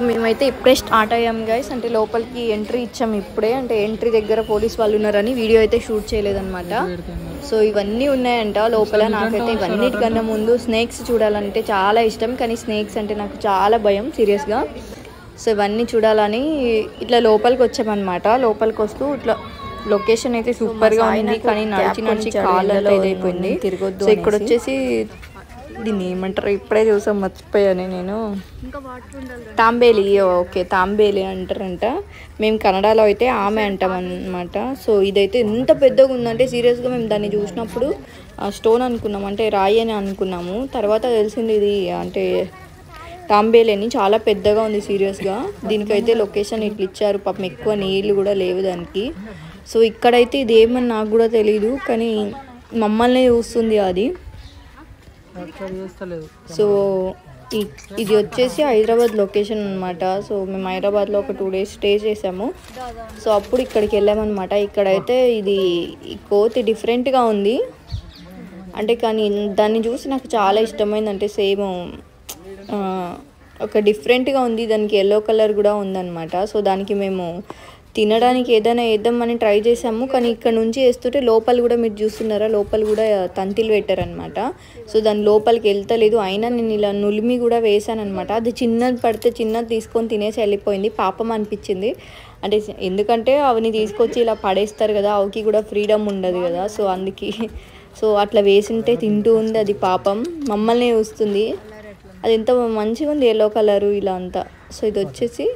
మేమైతే ఇప్పుడే స్టార్ట్ అయ్యాం గైస్. అంటే లోపలికి ఎంట్రీ ఇచ్చాము ఇప్పుడే. అంటే ఎంట్రీ దగ్గర పోలీస్ వాళ్ళు ఉన్నారని వీడియో అయితే షూట్ చేయలేదన్నమాట. సో ఇవన్నీ ఉన్నాయంట లోపల. నాకైతే ఇవన్నిటికన్నా ముందు స్నేక్స్ చూడాలంటే చాలా ఇష్టం, కానీ స్నేక్స్ అంటే నాకు చాలా భయం సీరియస్గా. సో ఇవన్నీ చూడాలని ఇట్లా లోపలికి వచ్చామన్నమాట. లోపలికి వస్తూ ఇట్లా లొకేషన్ అయితే సూపర్గా ఉంది, కానీ నడిచి నడిచి కాళ్ళలో ఇదైపోయింది. తిరగొద్దు. సో ఇక్కడ వచ్చేసి దీన్ని ఏమంటారు, ఇప్పుడే చూసాం మర్చిపోయాను నేను. తాంబేలి, ఓకే తాంబేలి అంటారంట. మేము కన్నడలో అయితే ఆమె అంటాం అన్నమాట. సో ఇదైతే ఎంత పెద్దగా ఉందంటే సీరియస్గా మేము దాన్ని చూసినప్పుడు స్టోన్ అనుకున్నాం, అంటే రాయి అని అనుకున్నాము. తర్వాత తెలిసింది ఇది అంటే తాంబేలి అని. చాలా పెద్దగా ఉంది సీరియస్గా. దీనికైతే లొకేషన్ ఇట్లా ఇచ్చారు. పాపం ఎక్కువ నీళ్ళు కూడా లేవు దానికి. సో ఇక్కడైతే ఇది ఏమని నాకు కూడా తెలీదు, కానీ మమ్మల్ని చూస్తుంది అది. సో ఇది వచ్చేసి హైదరాబాద్ లొకేషన్ అనమాట. సో మేము హైదరాబాద్లో ఒక 2 days స్టే చేసాము. సో అప్పుడు ఇక్కడికి వెళ్ళామన్నమాట. ఇక్కడైతే ఇది ఈ కోతి డిఫరెంట్గా ఉంది, అంటే కానీ దాన్ని చూసి నాకు చాలా ఇష్టమైంది. అంటే సేమ్ ఒక డిఫరెంట్గా ఉంది. దానికి ఎల్లో కలర్ కూడా ఉందన్నమాట. సో దానికి మేము తినడానికి ఏదైనా వేద్దామని ట్రై చేసాము, కానీ ఇక్కడ నుంచి వేస్తుంటే లోపల కూడా మీరు చూస్తున్నారా, లోపల కూడా తంతిలు పెట్టారనమాట. సో దాని లోపలికి వెళ్తలేదు. అయినా నేను ఇలా నులిమి కూడా వేసాను అనమాట. అది చిన్నది పడితే చిన్నది తీసుకొని తినేసి వెళ్ళిపోయింది. పాపం అనిపించింది. అంటే ఎందుకంటే అవన్నీ తీసుకొచ్చి ఇలా పడేస్తారు కదా, అవకి కూడా ఫ్రీడమ్ ఉండదు కదా. సో అందుకే సో అట్లా వేసింటే తింటూ ఉంది అది. పాపం మమ్మల్ని చూస్తుంది. అది ఎంత మంచిగా ఉంది, ఎల్లో కలరు ఇలా అంతా. సో ఇది వచ్చేసి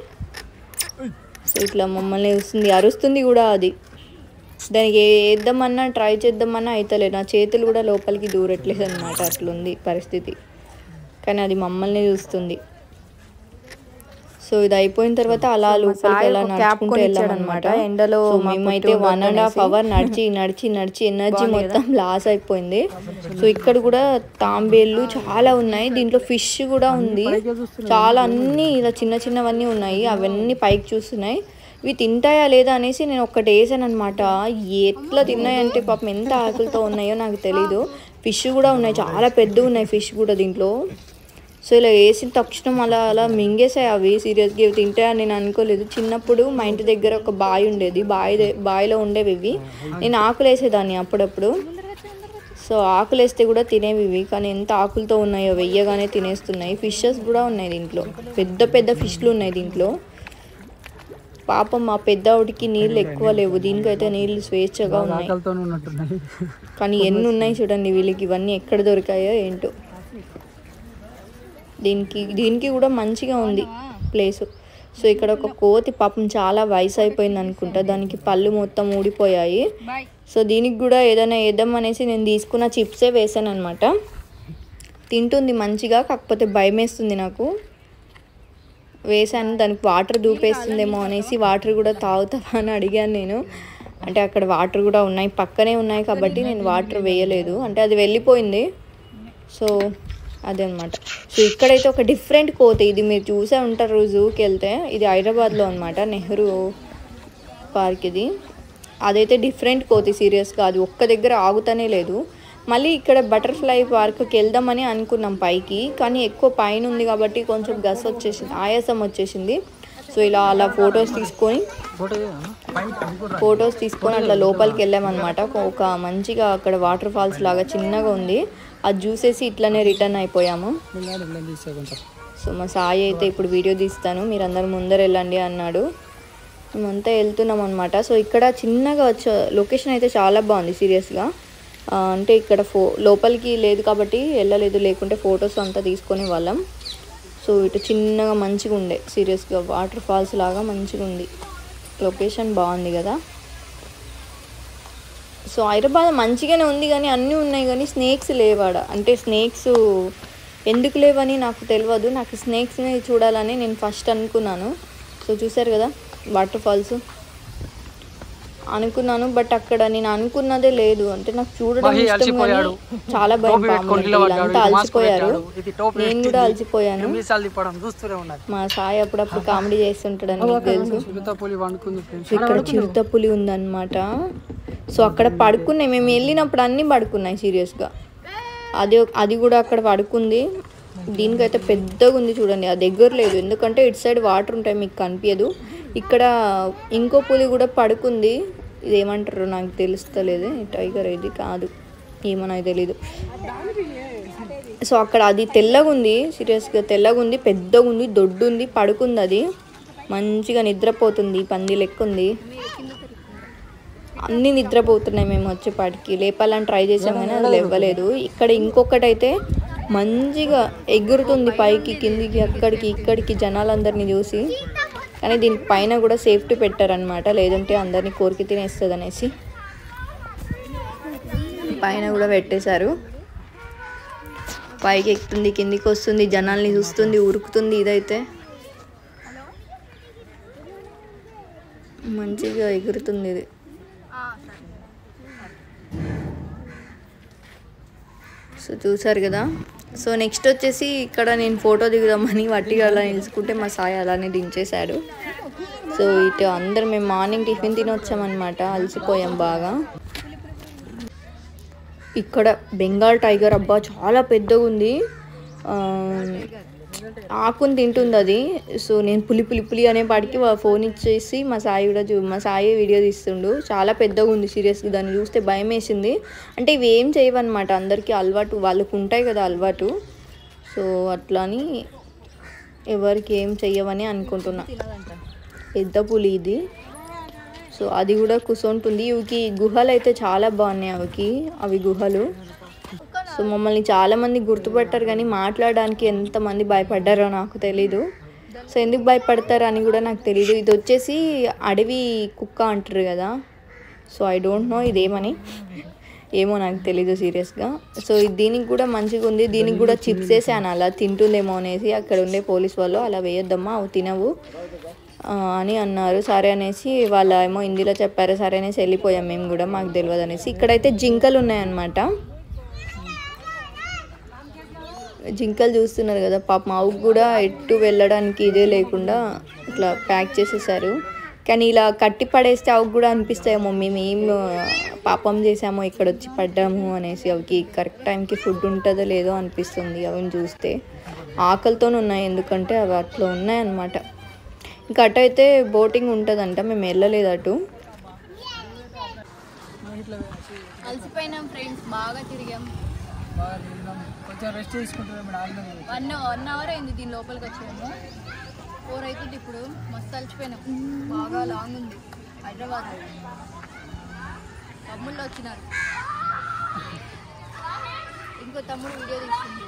సో ఇట్లా మమ్మల్ని చూస్తుంది, అరుస్తుంది కూడా అది. దానికి వేద్దామన్నా ట్రై చేద్దామన్నా అవుతలేదు. నా చేతులు కూడా లోపలికి దూరట్లేదు అనమాట, అట్లుంది పరిస్థితి. కానీ అది మమ్మల్ని చూస్తుంది. సో ఇది అయిపోయిన తర్వాత అలా లోపలికి అలా నడుచుకుంటూ వెళ్ళామన్నమాట ఎండలో. మేమైతే 1.5 hours నడిచి ఎనర్జీ మొత్తం లాస్ అయిపోయింది. సో ఇక్కడ కూడా తాంబేళ్ళు చాలా ఉన్నాయి. దీంట్లో ఫిష్ కూడా ఉంది చాలా, అన్నీ ఇలా చిన్న చిన్నవన్నీ ఉన్నాయి. అవన్నీ పైకి చూస్తున్నాయి. ఇవి తింటాయా లేదా అనేసి నేను ఒక్కటి వేసాను అనమాట. ఎట్లా తిన్నాయంటే పాపం ఎంత ఆకలితో ఉన్నాయో నాకు తెలీదు. ఫిష్ కూడా ఉన్నాయి, చాలా పెద్దగా ఉన్నాయి ఫిష్ కూడా దీంట్లో. సో ఇలా వేసిన తక్షణం అలా అలా మింగేసాయి అవి. సీరియస్గా ఇవి తింటాయని నేను అనుకోలేదు. చిన్నప్పుడు మా ఇంటి దగ్గర ఒక బావి ఉండేది, బావిలో ఉండేవి ఇవి. నేను ఆకులు వేసేదాన్ని అప్పుడప్పుడు. సో ఆకులు వేస్తే కూడా తినేవి ఇవి, కానీ ఎంత ఆకులతో ఉన్నాయో, వెయ్యగానే తినేస్తున్నాయి. ఫిషెస్ కూడా ఉన్నాయి దీంట్లో, పెద్ద పెద్ద ఫిష్లు ఉన్నాయి దీంట్లో. పాపం మా పెద్దవాడికి నీళ్ళు ఎక్కువ లేవు, దీనికైతే నీళ్ళు స్వేచ్ఛగా ఉన్నాయి. కానీ ఎన్ని ఉన్నాయి చూడండి వీళ్ళకి, ఇవన్నీ ఎక్కడ దొరికాయో ఏంటో. దీనికి కూడా మంచిగా ఉంది ప్లేసు. సో ఇక్కడ ఒక కోతి పాపం చాలా వయసు అయిపోయింది అనుకుంటా, దానికి పళ్ళు మొత్తం ఊడిపోయాయి. సో దీనికి కూడా ఏదైనా వేద్దాం అనేసి నేను తీసుకున్న చిప్సే వేసాను అనమాట. తింటుంది మంచిగా, కాకపోతే భయం వేస్తుంది నాకు. వేసాను, దానికి వాటర్ దూపేస్తుందేమో అనేసి వాటర్ కూడా తాగుతావా అని అడిగాను నేను. అంటే అక్కడ వాటర్ కూడా ఉన్నాయి, పక్కనే ఉన్నాయి కాబట్టి నేను వాటర్ వేయలేదు. అంటే అది వెళ్ళిపోయింది. సో అదే అనమాట. సో ఇక్కడైతే ఒక డిఫరెంట్ కోతి, ఇది మీరు చూసే ఉంటారు జూకి వెళ్తే. ఇది హైదరాబాద్లో అనమాట, నెహ్రూ పార్క్ ఇది. అదైతే డిఫరెంట్ కోతి సీరియస్గా. అది ఒక్క దగ్గర ఆగుతూనే లేదు. మళ్ళీ ఇక్కడ బటర్ఫ్లై పార్క్కి వెళ్దామని అనుకున్నాం పైకి, కానీ ఎక్కువ పైన ఉంది కాబట్టి కొంచెం గస్ వచ్చేసింది, ఆయాసం వచ్చేసింది. సో ఇలా అలా ఫొటోస్ తీసుకొని అట్లా లోపలికి వెళ్ళామన్నమాట. ఒక మంచిగా అక్కడ వాటర్ ఫాల్స్ లాగా చిన్నగా ఉంది, అది చూసేసి ఇట్లనే రిటర్న్ అయిపోయాము. సో మా సాయి అయితే ఇప్పుడు వీడియో తీస్తాను, మీరందరూ ముందర వెళ్ళండి అన్నాడు. మేమంతా వెళ్తున్నాం అనమాట. సో ఇక్కడ చిన్నగా లొకేషన్ అయితే చాలా బాగుంది సీరియస్గా. అంటే ఇక్కడ లోపలికి లేదు కాబట్టి వెళ్ళలేదు, లేకుంటే ఫొటోస్ అంతా తీసుకొని వాళ్ళం. సో ఇటు చిన్నగా మంచిగా ఉండే సీరియస్గా, వాటర్ ఫాల్స్ లాగా మంచిగా ఉంది. లొకేషన్ బాగుంది కదా. సో హైదరాబాద్ మంచిగానే ఉంది, కానీ అన్నీ ఉన్నాయి కానీ స్నేక్స్ లేవాడ. అంటే స్నేక్స్ ఎందుకు లేవని నాకు తెలియదు. నాకు స్నేక్స్ని చూడాలని నేను ఫస్ట్ అనుకున్నాను. సో చూసారు కదా వాటర్ ఫాల్స్ అనుకున్నాను, బట్ అక్కడ నేను అనుకున్నదే లేదు. అంటే నాకు చూడడం ఇష్టం కానీ చాలా భయం. అంతా అలసిపోయారు, నేను కూడా అలసిపోయాను. మా సాయి అప్పుడప్పుడు కామెడీ చేస్తుంటాడని మీకు తెలుసు. ఇక్కడ చిరుతపులి ఉందన్నమాట. సో అక్కడ పడుకున్నాయి, మేము వెళ్ళినప్పుడు అన్నీ పడుకున్నాయి సీరియస్గా. అది కూడా అక్కడ పడుకుంది. దీనికైతే పెద్దగా ఉంది చూడండి, ఆ దగ్గర లేదు, ఎందుకంటే ఇటు సైడ్ వాటర్ ఉంటాయి మీకు కనిపించదు. ఇక్కడ ఇంకో పులి కూడా పడుకుంది, ఇది ఏమంటారు నాకు తెలుస్తలేదు, టైగర్ ఇది కాదు, ఏమో నాకు తెలీదు. సో అక్కడ అది తెల్లగా ఉంది, సీరియస్గా తెల్లగా ఉంది, పెద్దగా ఉంది, దొడ్డు ఉంది, పడుకుంది, అది మంచిగా నిద్రపోతుంది, పంది లెక్క ఉంది. అన్నీ నిద్రపోతున్నాయి. మేము వచ్చేపాటికి లేపాలని ట్రై చేసాం కానీ అది లేవలేదు. ఇక్కడ ఇంకొకటి అయితే మంచిగా ఎగురుతుంది పైకి కిందికి అక్కడికి ఇక్కడికి జనాలందరినీ చూసి. కానీ దీని పైన కూడా సేఫ్టీ పెట్టారనమాట, లేదంటే అందరినీ కోరికి తినేస్తుంది అనేసి పైన కూడా పెట్టేశారు. పైకి ఎక్కుతుంది, కిందికి వస్తుంది, జనాల్ని చూస్తుంది, ఉరుకుతుంది. ఇదైతే మంచిగా ఎగురుతుంది ఇది. సో చూసారు కదా. సో నెక్స్ట్ వచ్చేసి ఇక్కడ నేను ఫోటో దిగుదామని వట్టిగా అలా నిలుచుకుంటే మా సాయి అలానే దించేశాడు. సో ఇటు అందరం మేము మార్నింగ్ టిఫిన్ తినొచ్చామన్నమాట, అలసిపోయాం బాగా. ఇక్కడ బెంగాల్ టైగర్, అబ్బా చాలా పెద్దగా ఉంది, ఆకుని తింటుంది అది. సో నేను పులి పులి పులి అనే పాటికి ఫోన్ ఇచ్చేసి మా సాయి కూడా మా సాయి వీడియో తీస్తుండు. చాలా పెద్దగా ఉంది సీరియస్గా, దాన్ని చూస్తే భయం వేసింది. అంటే ఇవి ఏం చేయవన్నమాట, అందరికీ అలవాటు, వాళ్ళకు ఉంటాయి కదా అలవాటు. సో అట్లా అని ఎవరికి ఏం చెయ్యవని అనుకుంటున్నా. పెద్ద పులి ఇది. సో అది కూడా కూర్చుంటుంది. ఇవికి గుహలు అయితే చాలా బాగున్నాయి, అవి గుహలు. సో మమ్మల్ని చాలామంది గుర్తుపట్టారు కానీ మాట్లాడడానికి ఎంతమంది భయపడ్డారో నాకు తెలీదు. సో ఎందుకు భయపడతారు అని కూడా నాకు తెలీదు. ఇది వచ్చేసి అడవి కుక్క అంటారు కదా, సో ఐ డోంట్ నో ఇదేమని, ఏమో నాకు తెలీదు సీరియస్గా. సో దీనికి కూడా మంచిగా ఉంది, దీనికి కూడా చిప్స్ వేసాను అలా తింటుందేమో అనేసి. అక్కడ ఉండే పోలీస్ వాళ్ళు అలా వేయొద్దమ్మా అవి తినవు అని అన్నారు. సరే అనేసి వాళ్ళ ఏమో హిందీలో చెప్పారు, సరే అనేసి వెళ్ళిపోయాం మేము కూడా, మాకు తెలియదు అనేసి. ఇక్కడైతే జింకలు ఉన్నాయన్నమాట, జింకలు చూస్తున్నారు కదా పాపం, అవి కూడా ఎటు వెళ్ళడానికి ఇదే లేకుండా ఇట్లా ప్యాక్ చేసేసారు. కానీ ఇలా కట్టి పడేస్తే అవి కూడా అనిపిస్తాయేమో మేము ఏం పాపం చేసామో ఇక్కడ వచ్చి పడ్డాము అనేసి. అవికి కరెక్ట్ టైంకి ఫుడ్ ఉంటుందో లేదో అనిపిస్తుంది అవిని చూస్తే. ఆకలితో ఉన్నాయి, ఎందుకంటే అవి అట్లా ఉన్నాయన్నమాట. ఇంకా అటు అయితే బోటింగ్ ఉంటుందంట, మేము వెళ్ళలేదు అటు. అలసిపోయినాం ఫ్రెండ్స్, బాగా తిరిగాం, కొంచెం రెస్ట్ తీసుకుంటాం. 1 అవర్ అయింది దీని లోపలికి వచ్చాము, 4 అవుతుంది ఇప్పుడు. మస్తు అలసిపోయినాం, బాగా లాంగ్ ఉంది. హైదరాబాద్ తమ్ముళ్ళు వచ్చినారు, ఇంకో తమ్ముడు వీడియో తీస్తుంది.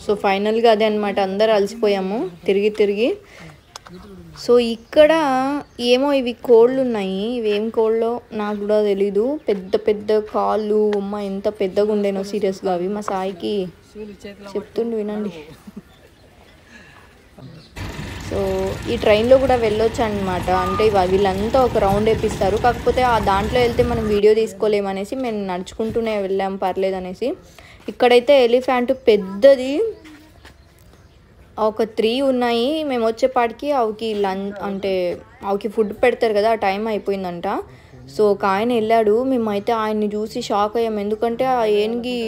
సో ఫైనల్గా అదే అనమాట, అందరు అలసిపోయాము తిరిగి తిరిగి. సో ఇక్కడ ఏమో ఇవి కోళ్ళు ఉన్నాయి, ఇవేం కోళ్ళో నాకు కూడా తెలీదు. పెద్ద పెద్ద కాళ్ళు, అమ్మ ఎంత పెద్దగా ఉండేనో సీరియస్గా. అవి మా సాయికి చెప్తుండు వినండి. సో ఈ ట్రైన్లో కూడా వెళ్ళొచ్చు అనమాట, అంటే వీళ్ళంతా ఒక రౌండ్ వేపిస్తారు. కాకపోతే ఆ దాంట్లో వెళ్తే మనం వీడియో తీసుకోలేమనేసి మేము నడుచుకుంటూనే వెళ్ళాం, పర్లేదు అనేసి. ఇక్కడైతే ఎలిఫెంట్ పెద్దది, ఒక 3 ఉన్నాయి. మేము వచ్చేపాటికి ఆవుకి అంటే ఆవుకి ఫుడ్ పెడతారు కదా, ఆ టైం అయిపోయిందంట. సో ఒక ఆయన వెళ్ళాడు, మేమైతే ఆయన్ని చూసి షాక్ అయ్యాం. ఎందుకంటే ఆ ఏనుగి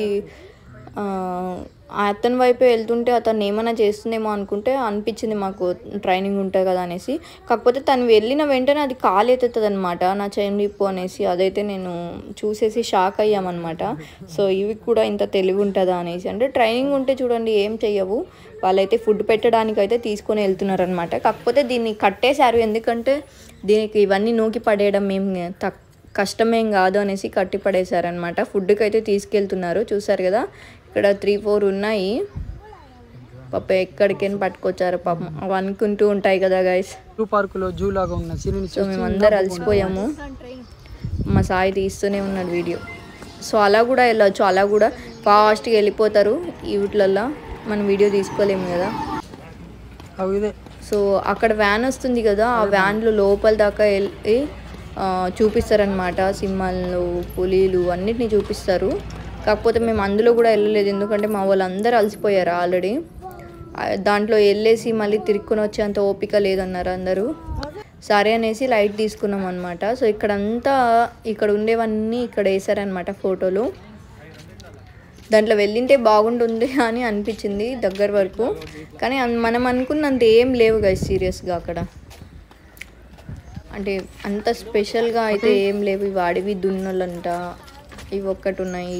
అతని వైపే వెళ్తుంటే అతను ఏమైనా చేస్తుందేమో అనుకుంటే అనిపించింది మాకు, ట్రైనింగ్ ఉంటుంది కదా అనేసి. కాకపోతే తను వెళ్ళిన వెంటనే అది కాలు ఎత్తుతుంది అనమాట, నా చైన్ రిప్పు అనేసి. అదైతే నేను చూసేసి షాక్ అయ్యామన్నమాట. సో ఇవి కూడా ఇంత తెలివి ఉంటుందా అనేసి. అంటే ట్రైనింగ్ ఉంటే చూడండి ఏం చెయ్యవు, వాళ్ళైతే ఫుడ్ పెట్టడానికి అయితే తీసుకొని వెళ్తున్నారు అనమాట. కాకపోతే దీన్ని కట్టేశారు, ఎందుకంటే దీనికి ఇవన్నీ నూకి పడేయడం ఏం కష్టమేం కాదు అనేసి కట్టి పడేశారనమాట. ఫుడ్కి అయితే తీసుకెళ్తున్నారు, చూసారు కదా. ఇక్కడ 3-4 ఉన్నాయి, పాప ఎక్కడికైనా పట్టుకొచ్చారు పాపం, అవి అనుకుంటూ ఉంటాయి కదా గైస్. పార్కులో జూ లాగా ఉన్న. సో మేమందరం అలసిపోయాము, మా సాయి తీస్తూనే ఉన్నాడు వీడియో. సో అలా కూడా వెళ్ళొచ్చు, అలా కూడా ఫాస్ట్గా వెళ్ళిపోతారు. ఈ వీటిలల్లో మనం వీడియో తీసుకోలేము కదా. సో అక్కడ వ్యాన్ వస్తుంది కదా, ఆ వ్యాన్లో లోపల దాకా వెళ్ళి చూపిస్తారనమాట. సింహాలు, పులీలు అన్నిటినీ చూపిస్తారు. కాకపోతే మేము అందులో కూడా వెళ్ళలేదు, ఎందుకంటే మా వాళ్ళందరూ అలసిపోయారు ఆల్రెడీ. దాంట్లో వెళ్ళేసి మళ్ళీ తిరుక్కొని వచ్చేంత ఓపిక లేదన్నారు అందరూ. సరే అనేసి లైట్ తీసుకున్నాం అనమాట. సో ఇక్కడంతా ఇక్కడ ఉండేవన్నీ ఇక్కడ వేసారనమాట ఫోటోలు. దాంట్లో వెళ్ళింటే బాగుంటుంది అని అనిపించింది దగ్గర వరకు, కానీ మనం అనుకున్నంత ఏం లేవు గైస్ సీరియస్గా అక్కడ. అంటే అంత స్పెషల్గా అయితే ఏం లేవు. ఇవి అడవి దున్నలంట, ఇవి ఒక్కటి ఉన్నాయి.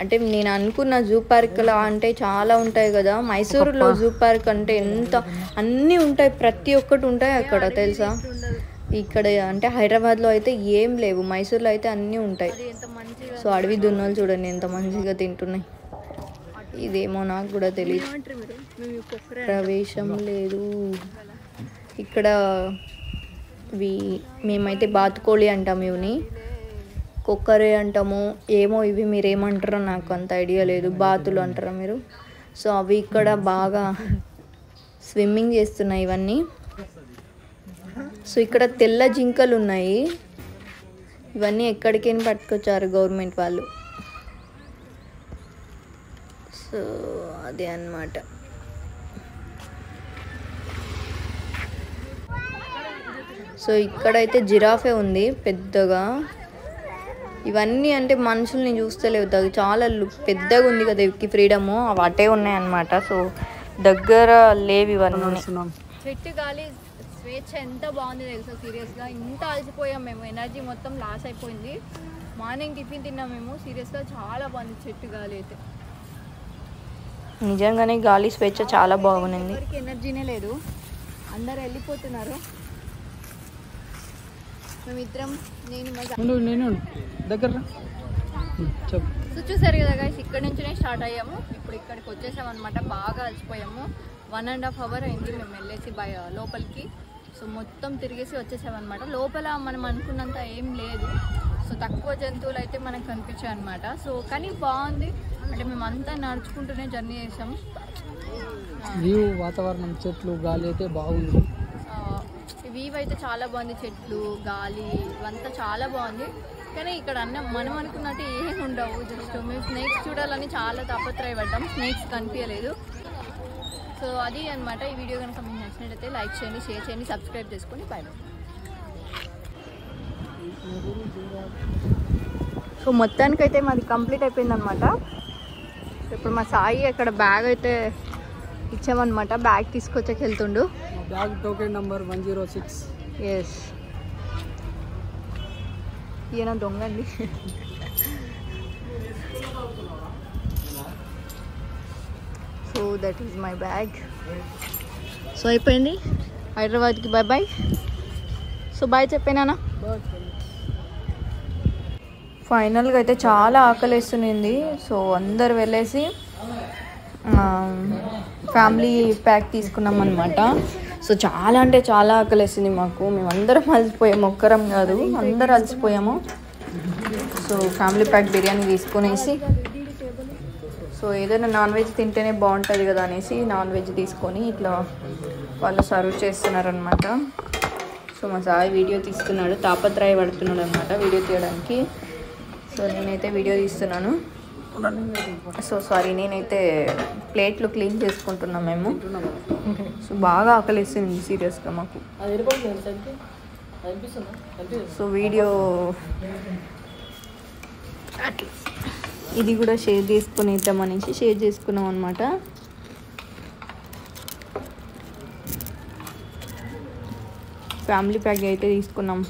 అంటే నేను అనుకున్న జూ పార్క్లా అంటే చాలా ఉంటాయి కదా, మైసూరులో జూ పార్క్ అంటే ఎంత అన్నీ ఉంటాయి, ప్రతి ఒక్కటి ఉంటాయి అక్కడ తెలుసా. ఇక్కడ అంటే హైదరాబాద్లో అయితే ఏం లేవు, మైసూర్లో అయితే అన్నీ ఉంటాయి. సో అడవి దున్నలు చూడండి ఎంత మంచిగా తింటున్నాయి. ఇదేమో నాకు కూడా తెలియదు, ప్రవేశం లేదు ఇక్కడ. మేమైతే బాతుకోళి అంటాం, ఇవిని కుక్కరే అంటాము, ఏమో ఇవి మీరేమంటారో నాకు అంత ఐడియా లేదు. బాతులు అంటారా మీరు? సో అవి ఇక్కడ బాగా స్విమ్మింగ్ చేస్తున్నాయి ఇవన్నీ. సో ఇక్కడ తెల్ల జింకలు ఉన్నాయి, ఇవన్నీ ఎక్కడికైనా పట్టుకొచ్చారు గవర్నమెంట్ వాళ్ళు. సో అదే అన్నమాట. సో ఇక్కడైతే జిరాఫే ఉంది పెద్దగా. ఇవన్నీ అంటే మనుషుల్ని చూస్తలేవు, చాలా పెద్దగా ఉంది కదా ఇవి ఫ్రీడము, అవి అటే ఉన్నాయన్నమాట. సో దగ్గర లేవు ఇవన్నీ. చెట్టు గాలి స్వేచ్ఛ ఎంత బాగుంది తెలుసా సీరియస్గా. ఇంత అలసిపోయాం మేము, ఎనర్జీ మొత్తం లాస్ అయిపోయింది. మార్నింగ్ టిఫిన్ తిన్నాం మేము, సీరియస్గా చాలా బాగుంది చెట్టు గాలి అయితే. నిజంగానే గాలి స్వేచ్ఛ చాలా బాగుంది. ఎనర్జీనే లేదు, అందరు వెళ్ళిపోతున్నారు. మేమిద్దరం నేను దగ్గర సో చూసారు కదా గైస్, ఇక్కడ నుంచినే స్టార్ట్ అయ్యాము, ఇప్పుడు ఇక్కడికి వచ్చేసాం అనమాట. బాగా అలసిపోయాము, 1.5 hour అయింది మేము వెళ్ళేసి లోపలికి. సో మొత్తం తిరిగేసి వచ్చేసామన్నమాట. లోపల మనం అనుకున్నంత ఏం లేదు, సో తక్కువ జంతువులు అయితే మనకు కనిపించాయి అనమాట. సో కానీ బాగుంది, అంటే మేము అంతా నడుచుకుంటూనే జర్నీ చేసాము. వ్యూ, వాతావరణం, చెట్లు, గాలి అయితే బాగుంది. వ్యూ అయితే చాలా బాగుంది, చెట్లు గాలి ఇవంతా చాలా బాగుంది. కానీ ఇక్కడ మనం అనుకున్నట్టు ఏం ఉండవు. జస్ట్ మేము స్నేక్స్ చూడాలని చాలా తాపత్రయపడ్డాం, స్నేక్స్ కనిపించలేదు. సో అది అనమాట. ఈ వీడియో కనుక మీకు నచ్చినట్లయితే లైక్ చేయండి, షేర్ చేయండి, సబ్స్క్రైబ్ చేసుకొని బాయ్. సో మొత్తానికైతే మాది కంప్లీట్ అయిపోయింది అనమాట. ఇప్పుడు మా సాయి అక్కడ బ్యాగ్ అయితే ఇచ్చామన్నమాట, బ్యాగ్ తీసుకొచ్చాక వెళ్తుండు. Bag token number 106. ఎస్, ఈయన దొంగ అండి. So that is my bag. So అయిపోయింది, హైదరాబాద్కి బాయ్ బాయ్. సో బాయ్ చెప్పేనా. ఫైనల్గా అయితే చాలా ఆకలిస్తుంది. సో అందరు వెళ్ళేసి ఫ్యామిలీ ప్యాక్ తీసుకున్నాం అనమాట. సో చాలా అంటే చాలా ఆకలిస్తుంది మాకు, మేమందరం అలసిపోయాము, ఒక్కరం కాదు అందరూ అలసిపోయాము. సో ఫ్యామిలీ ప్యాక్ బిర్యానీ తీసుకునేసి, సో ఏదైనా నాన్ వెజ్ తింటేనే బాగుంటుంది కదా అనేసి నాన్ వెజ్ తీసుకొని ఇట్లా వాళ్ళు సర్వ్ చేస్తున్నారనమాట. సో మా సాయి వీడియో తీస్తున్నాడు, తాపత్రయపడుతున్నాడు అనమాట వీడియో తీయడానికి. సో నేనైతే వీడియో తీస్తున్నాను. సో సారీ, నేనైతే ప్లేట్లు క్లీన్ చేసుకుంటున్నాం మేము. సో బాగా ఆకలిస్తుంది సీరియస్గా మాకు. సో వీడియో అట్లా ఇది కూడా షేర్ చేసుకునేద్దామనేసి షేర్ చేసుకున్నాం అనమాట. ఫ్యామిలీ ప్యాక్ అయితే తీసుకున్నాం.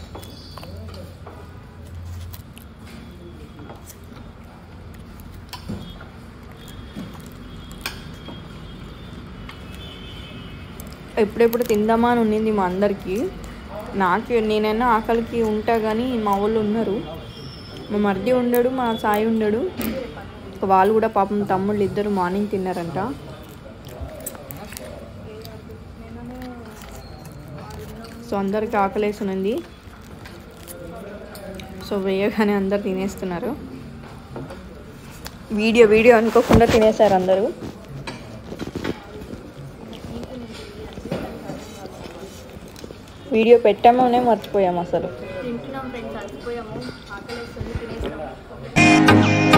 ఎప్పుడెప్పుడు తిందామా అని ఉన్నింది మా అందరికీ. నేనైనా ఆకలికి ఉంటా కానీ మా వాళ్ళు ఉన్నారు, మా మరిది ఉండడు, మా సాయి ఉండడు. వాళ్ళు కూడా పాపం తమ్ముళ్ళు ఇద్దరు మార్నింగ్ తిన్నారంట. సో అందరికి ఆకలేసునుంది. సో వేయగానే అందరు తినేస్తున్నారు. వీడియో అనుకోకుండా తినేశారు అందరూ. వీడియో పెట్టామనే మర్చిపోయాము అసలు. తింటున్నాం ఫ్రెండ్స్, అలసిపోయాము, ఆకలేస్తుంది, తినేస్తాం.